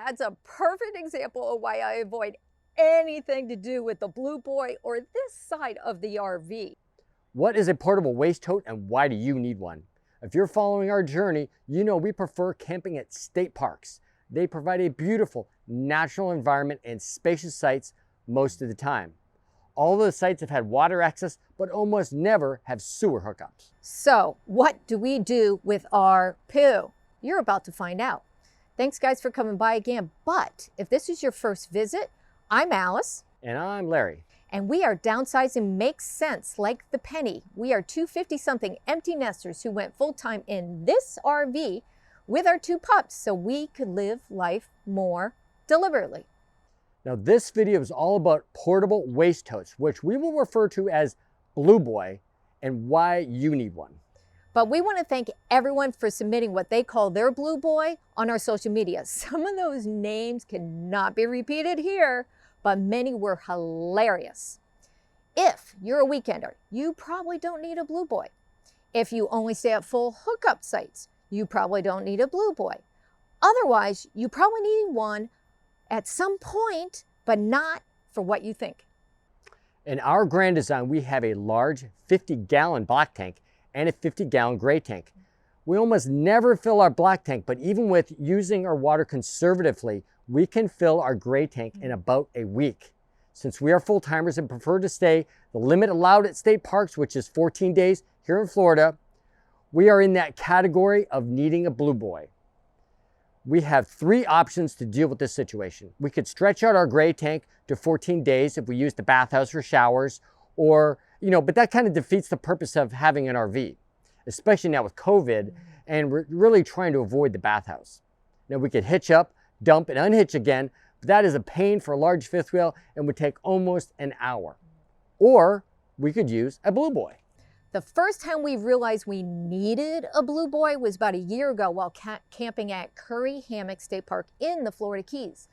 That's a perfect example of why I avoid anything to do with the Blue Boy or this side of the RV. What is a portable waste tote and why do you need one? If you're following our journey, you know we prefer camping at state parks. They provide a beautiful natural environment and spacious sites most of the time. All of the sites have had water access, but almost never have sewer hookups. So what do we do with our poo? You're about to find out. Thanks guys for coming by again. But if this is your first visit, I'm Alice. And I'm Larry. And we are Downsizing Makes Sense, like the penny. We are two 50-something empty nesters who went full-time in this RV with our two pups so we could live life more deliberately. Now this video is all about portable waste totes, which we will refer to as Blue Boy, and why you need one. But we want to thank everyone for submitting what they call their Blue Boy on our social media. Some of those names cannot be repeated here, but many were hilarious. If you're a weekender, you probably don't need a Blue Boy. If you only stay at full hookup sites, you probably don't need a Blue Boy. Otherwise, you probably need one at some point, but not for what you think. In our Grand Design, we have a large 50-gallon black tank and a 50-gallon gray tank. We almost never fill our black tank, but even with using our water conservatively, we can fill our gray tank in about a week. Since we are full-timers and prefer to stay the limit allowed at state parks, which is 14 days here in Florida, we are in that category of needing a Blue Boy. We have three options to deal with this situation. We could stretch out our gray tank to 14 days if we use the bathhouse for showers, or, but that kind of defeats the purpose of having an RV, especially now with COVID, and we're really trying to avoid the bathhouse. Now we could hitch up, dump, and unhitch again, but that is a pain for a large fifth wheel and would take almost an hour. Or we could use a Blue Boy. The first time we realized we needed a Blue Boy was about a year ago while camping at Curry Hammock State Park in the Florida Keys.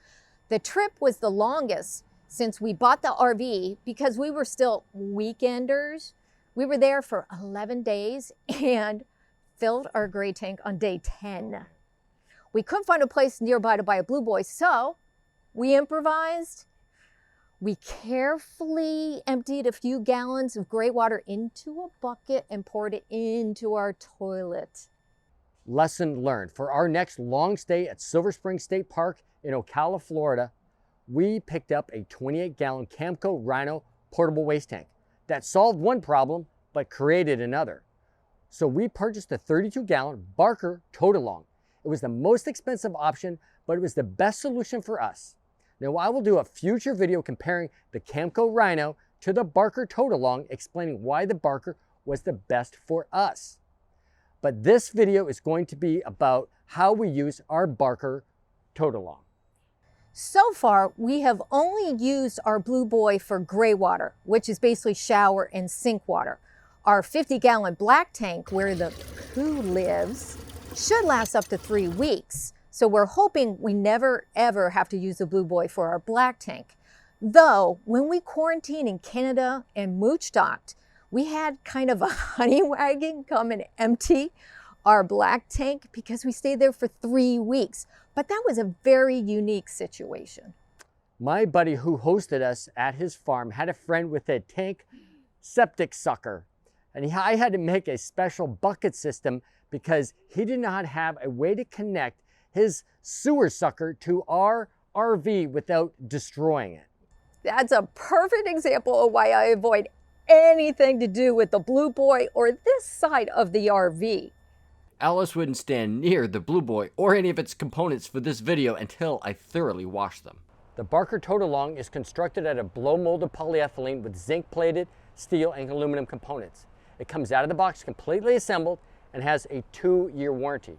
The trip was the longest since we bought the RV because we were still weekenders. We were there for 11 days and filled our gray tank on day 10. We couldn't find a place nearby to buy a Blue Boy, so we improvised. We carefully emptied a few gallons of gray water into a bucket and poured it into our toilet. Lesson learned. For our next long stay at Silver Spring State Park in Ocala, Florida, we picked up a 28-gallon Camco Rhino portable waste tank. That solved one problem, but created another. So we purchased a 32-gallon Barker Tote-Along. It was the most expensive option, but it was the best solution for us. Now I will do a future video comparing the Camco Rhino to the Barker Tote-Along, explaining why the Barker was the best for us. But this video is going to be about how we use our Barker Tote-Along. So far, we have only used our Blue Boy for gray water, which is basically shower and sink water. Our 50-gallon black tank, where the poo lives, should last up to 3 weeks. So we're hoping we never ever have to use the Blue Boy for our black tank. Though, when we quarantined in Canada and mooch docked, we had kind of a honey wagon come and empty our black tank because we stayed there for 3 weeks. But that was a very unique situation. My buddy who hosted us at his farm had a friend with a tank septic sucker. And I had to make a special bucket system because he did not have a way to connect his sewer sucker to our RV without destroying it. That's a perfect example of why I avoid anything to do with the Blue Boy or this side of the RV. Alice wouldn't stand near the Blue Boy or any of its components for this video until I thoroughly washed them. The Barker Tote-Along is constructed out of blow-molded polyethylene with zinc-plated steel and aluminum components. It comes out of the box completely assembled and has a 2-year warranty.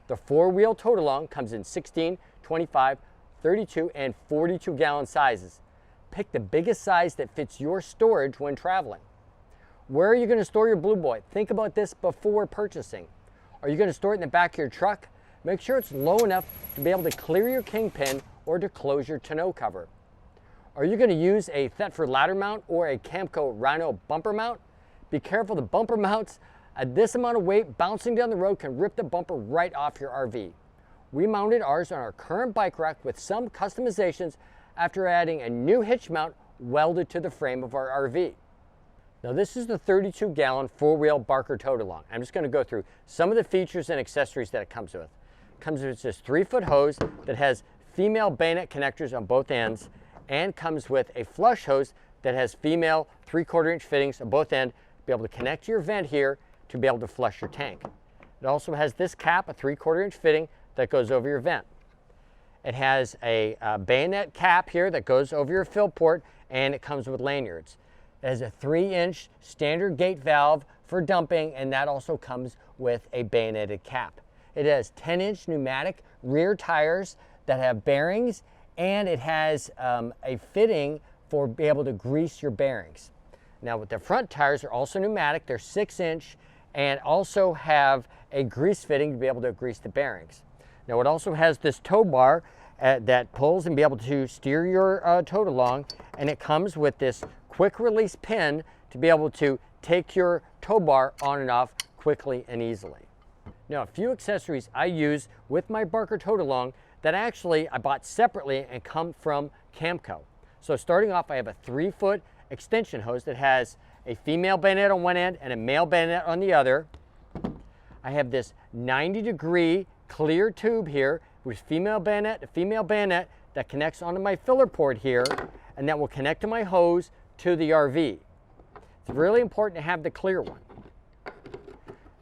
The 4-wheel Tote-Along comes in 16, 25, 32, and 42-gallon sizes. Pick the biggest size that fits your storage when traveling. Where are you going to store your Blue Boy? Think about this before purchasing. Are you going to store it in the back of your truck? Make sure it's low enough to be able to clear your kingpin or to close your tonneau cover. Are you going to use a Thetford ladder mount or a Camco Rhino bumper mount? Be careful, the bumper mounts at this amount of weight bouncing down the road can rip the bumper right off your RV. We mounted ours on our current bike rack with some customizations after adding a new hitch mount welded to the frame of our RV. Now this is the 32-gallon four-wheel Barker Tote-Along. I'm just going to go through some of the features and accessories that it comes with. It comes with this 3-foot hose that has female bayonet connectors on both ends, and comes with a flush hose that has female 3/4 inch fittings on both ends to be able to connect to your vent here to be able to flush your tank. It also has this cap, a 3/4 inch fitting that goes over your vent. It has a bayonet cap here that goes over your fill port, and it comes with lanyards. It has a 3-inch standard gate valve for dumping, and that also comes with a bayoneted cap. It has 10-inch pneumatic rear tires that have bearings, and it has a fitting for be able to grease your bearings. Now with the front tires are also pneumatic, they're 6-inch, and also have a grease fitting to be able to grease the bearings. Now it also has this tow bar that pulls and be able to steer your Tote-Along, and it comes with this quick release pin to be able to take your tow bar on and off quickly and easily. Now a few accessories I use with my Barker Tote-Along that actually I bought separately and come from Camco. So starting off, I have a 3-foot extension hose that has a female bayonet on one end and a male bayonet on the other. I have this 90-degree clear tube here with female bayonet to female bayonet that connects onto my filler port here, and that will connect to my hose to the RV. It's really important to have the clear one.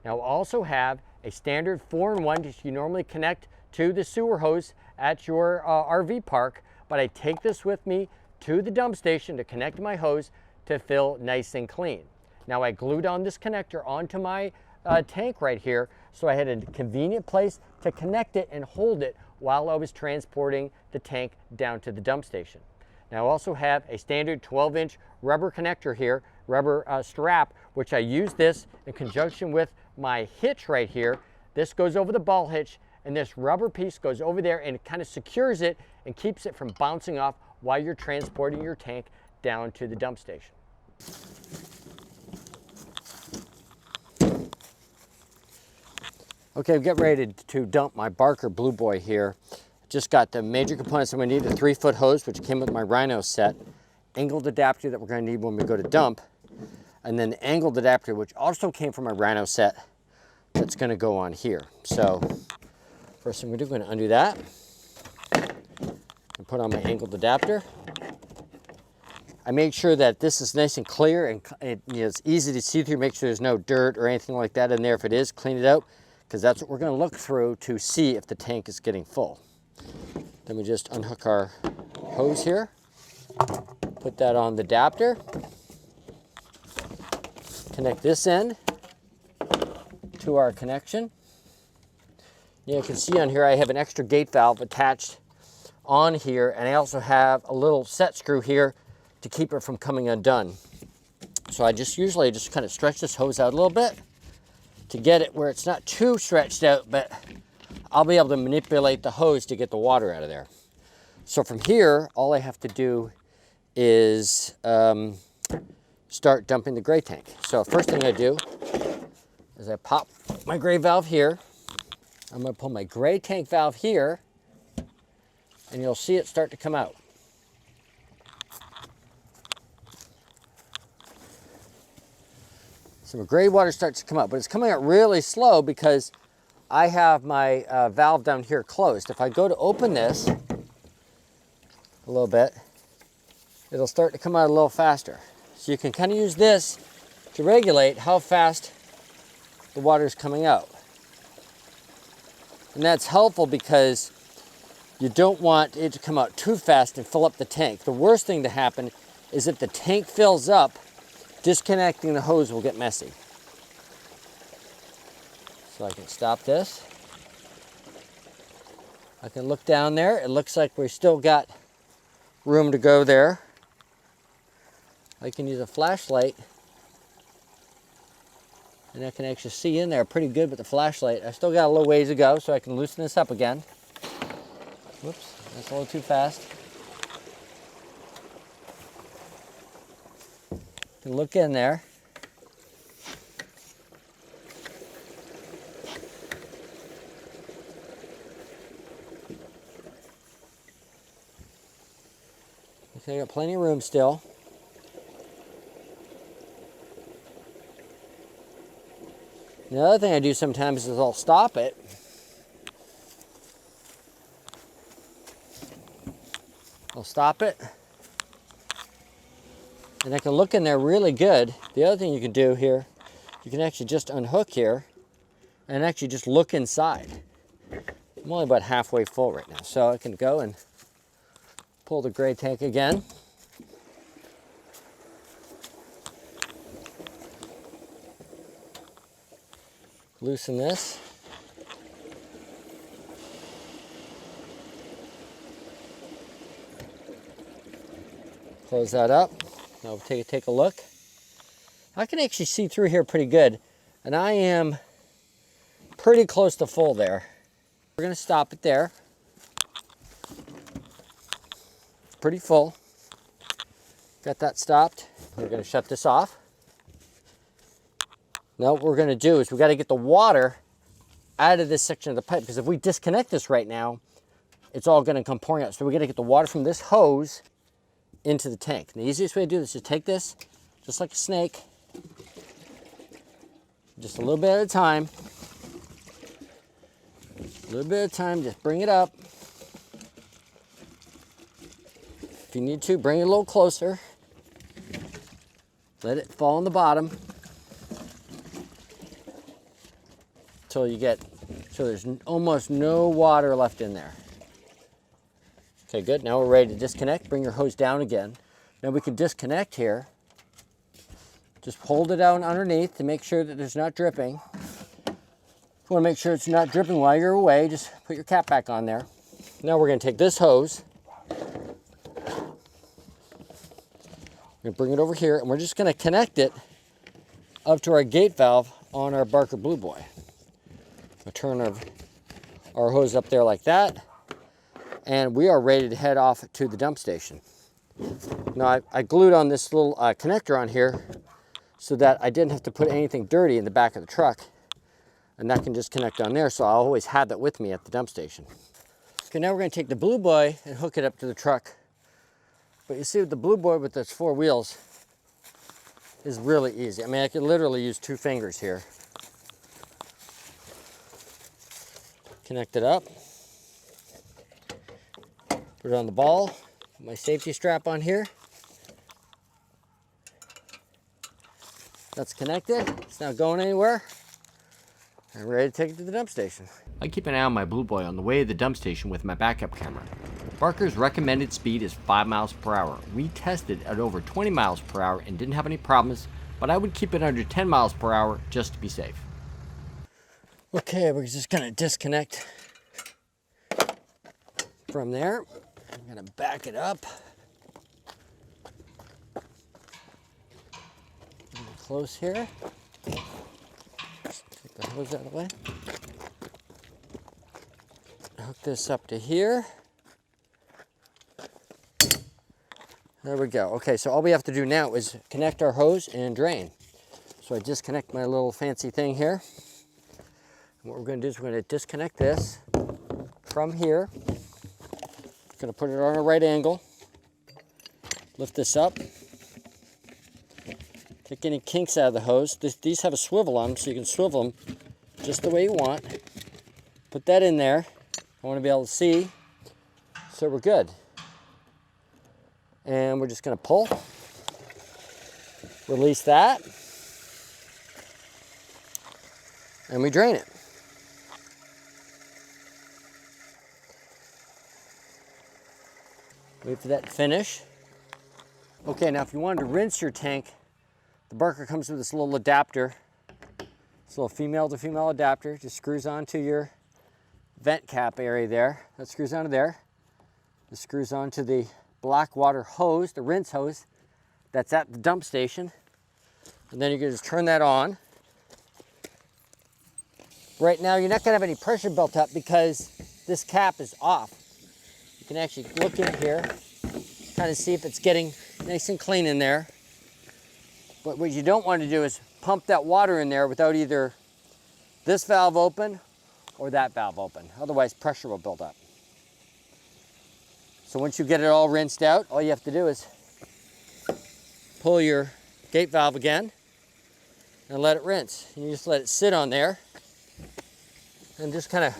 Now I also have a standard 4-in-1 that you normally connect to the sewer hose at your RV park, but I take this with me to the dump station to connect my hose to fill nice and clean. Now I glued on this connector onto my tank right here, so I had a convenient place to connect it and hold it while I was transporting the tank down to the dump station. Now I also have a standard 12-inch rubber connector here, rubber strap, which I use this in conjunction with my hitch right here. This goes over the ball hitch, and this rubber piece goes over there and it kind of secures it and keeps it from bouncing off while you're transporting your tank down to the dump station. Okay, I'm getting ready to dump my Barker Blue Boy here. Just got the major components I'm going to need: a 3-foot hose, which came with my Rhino set, angled adapter that we're going to need when we go to dump, and then the angled adapter, which also came from my Rhino set, that's going to go on here. So first thing we're going to undo that and put on my angled adapter. I make sure that this is nice and clear and it's easy to see through. Make sure there's no dirt or anything like that in there. If it is, clean it out, because that's what we're going to look through to see if the tank is getting full. Then we just unhook our hose here, put that on the adapter, connect this end to our connection. You can see on here I have an extra gate valve attached on here, and I also have a little set screw here to keep it from coming undone. So I usually just kind of stretch this hose out a little bit to get it where it's not too stretched out, but I'll be able to manipulate the hose to get the water out of there. So from here, all I have to do is start dumping the gray tank. So first thing I do is I pop my gray valve here. I'm going to pull my gray tank valve here, and you'll see it start to come out. So my gray water starts to come out, but it's coming out really slow because I have my valve down here closed. If I go to open this a little bit, it'll start to come out a little faster. So you can kind of use this to regulate how fast the water is coming out. And that's helpful because you don't want it to come out too fast and fill up the tank. The worst thing to happen is if the tank fills up, disconnecting the hose will get messy. So I can stop this. I can look down there. It looks like we still got room to go there. I can use a flashlight, and I can actually see in there pretty good with the flashlight. I still got a little ways to go, so I can loosen this up again. Whoops, that's a little too fast. Can look in there. So you got plenty of room still. The other thing I do sometimes is I'll stop it. I'll stop it. And I can look in there really good. The other thing you can do here, you can actually just unhook here and actually just look inside. I'm only about halfway full right now, so I can go and pull the gray tank again. Loosen this. Close that up. Now we'll take a look. I can actually see through here pretty good, and I am pretty close to full there. We're gonna stop it there. Pretty full. Got that stopped. We're gonna shut this off. Now what we're gonna do is we gotta get the water out of this section of the pipe, because if we disconnect this right now, it's all gonna come pouring out. So we gotta get the water from this hose into the tank. And the easiest way to do this is take this, just like a snake, just a little bit at a time. A little bit at a time, just bring it up. If you need to, bring it a little closer. Let it fall on the bottom until you get, so there's almost no water left in there. Okay, good. Now we're ready to disconnect. Bring your hose down again. Now we can disconnect here. Just hold it down underneath to make sure that there's not dripping. If you want to make sure it's not dripping while you're away, just put your cap back on there. Now we're going to take this hose. We're going to bring it over here, and we're just going to connect it up to our gate valve on our Barker Blue Boy. We'll turn our hose up there like that. And we are ready to head off to the dump station. Now I glued on this little connector on here so that I didn't have to put anything dirty in the back of the truck, and that can just connect on there, so I'll always have that with me at the dump station. Okay, now we're going to take the Blue Boy and hook it up to the truck. But you see, with the Blue Boy with its 4 wheels is really easy. I mean, I could literally use 2 fingers here. Connect it up. Put it on the ball, put my safety strap on here. That's connected. It's not going anywhere. I'm ready to take it to the dump station. I keep an eye on my Blue Boy on the way to the dump station with my backup camera. Barker's recommended speed is 5 miles per hour. We tested at over 20 miles per hour and didn't have any problems, but I would keep it under 10 miles per hour just to be safe. Okay, we're just gonna disconnect from there. I'm gonna back it up. Close here. Just take the hose out of the way. Hook this up to here. There we go. Okay, so all we have to do now is connect our hose and drain. So I disconnect my little fancy thing here. And what we're gonna do is we're gonna disconnect this from here. Gonna put it on a right angle. Lift this up. Take any kinks out of the hose. These have a swivel on them, so you can swivel them just the way you want. Put that in there. I want to be able to see. So we're good. And we're just gonna pull. Release that. And we drain it. Wait for that to finish. Okay, now if you wanted to rinse your tank, the Barker comes with this little adapter. This little female to female adapter. Just screws onto your vent cap area there. That screws onto there. This screws onto the black water hose, the rinse hose, that's at the dump station. And then you can just turn that on. Right now, you're not gonna have any pressure built up because this cap is off. You can actually look in here, kind of see if it's getting nice and clean in there. But what you don't want to do is pump that water in there without either this valve open or that valve open. Otherwise, pressure will build up. So once you get it all rinsed out, all you have to do is pull your gate valve again and let it rinse. You just let it sit on there and just kind of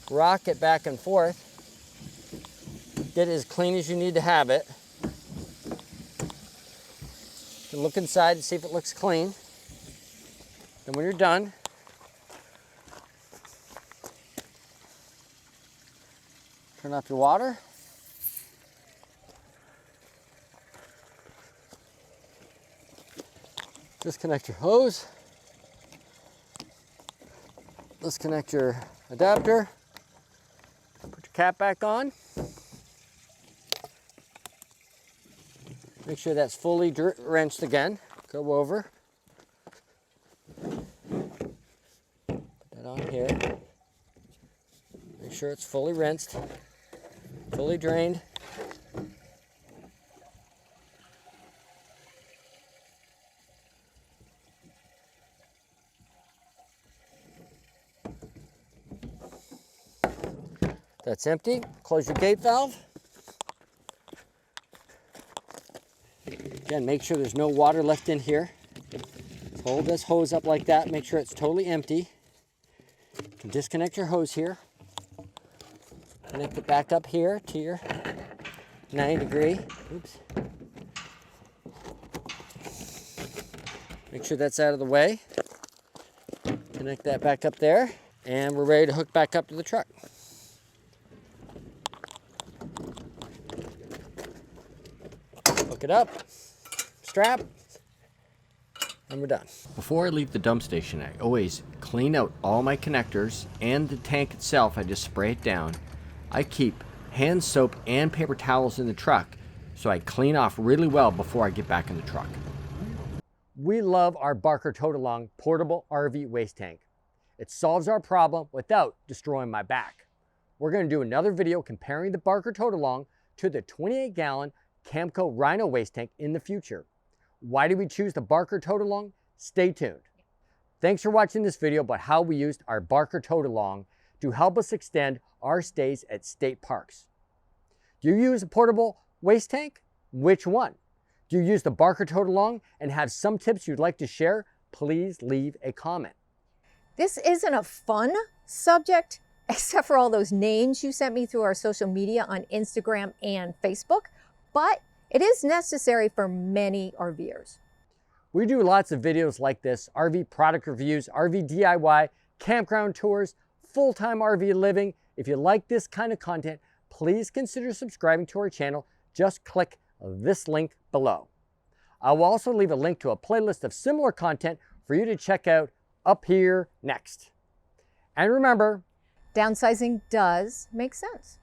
rock it back and forth. Get it as clean as you need to have it. You can look inside and see if it looks clean. Then when you're done, turn off your water. Disconnect your hose. Disconnect your adapter. Put your cap back on. Make sure that's fully rinsed again. Go over. Put that on here. Make sure it's fully rinsed, fully drained. That's empty. Close your gate valve. Again, make sure there's no water left in here. Hold this hose up like that. Make sure it's totally empty. You can disconnect your hose here. Connect it back up here to your 9-degree. Oops. Make sure that's out of the way. Connect that back up there. And we're ready to hook back up to the truck. Hook it up, strap, and we're done. Before I leave the dump station, I always clean out all my connectors and the tank itself. I just spray it down. I keep hand soap and paper towels in the truck, so I clean off really well before I get back in the truck. We love our Barker Tote-Along portable RV waste tank. It solves our problem without destroying my back. We're going to do another video comparing the Barker Tote-Along to the 28-gallon Camco Rhino waste tank in the future. Why did we choose the Barker Tote-Along? Stay tuned. Thanks for watching this video about how we used our Barker Tote-Along to help us extend our stays at state parks. Do you use a portable waste tank? Which one? Do you use the Barker Tote-Along and have some tips you'd like to share? Please leave a comment. This isn't a fun subject, except for all those names you sent me through our social media on Instagram and Facebook, but it is necessary for many RVers. We do lots of videos like this: RV product reviews, RV DIY, campground tours, full-time RV living. If you like this kind of content, please consider subscribing to our channel. Just click this link below. I will also leave a link to a playlist of similar content for you to check out up here next. And remember, downsizing does make sense.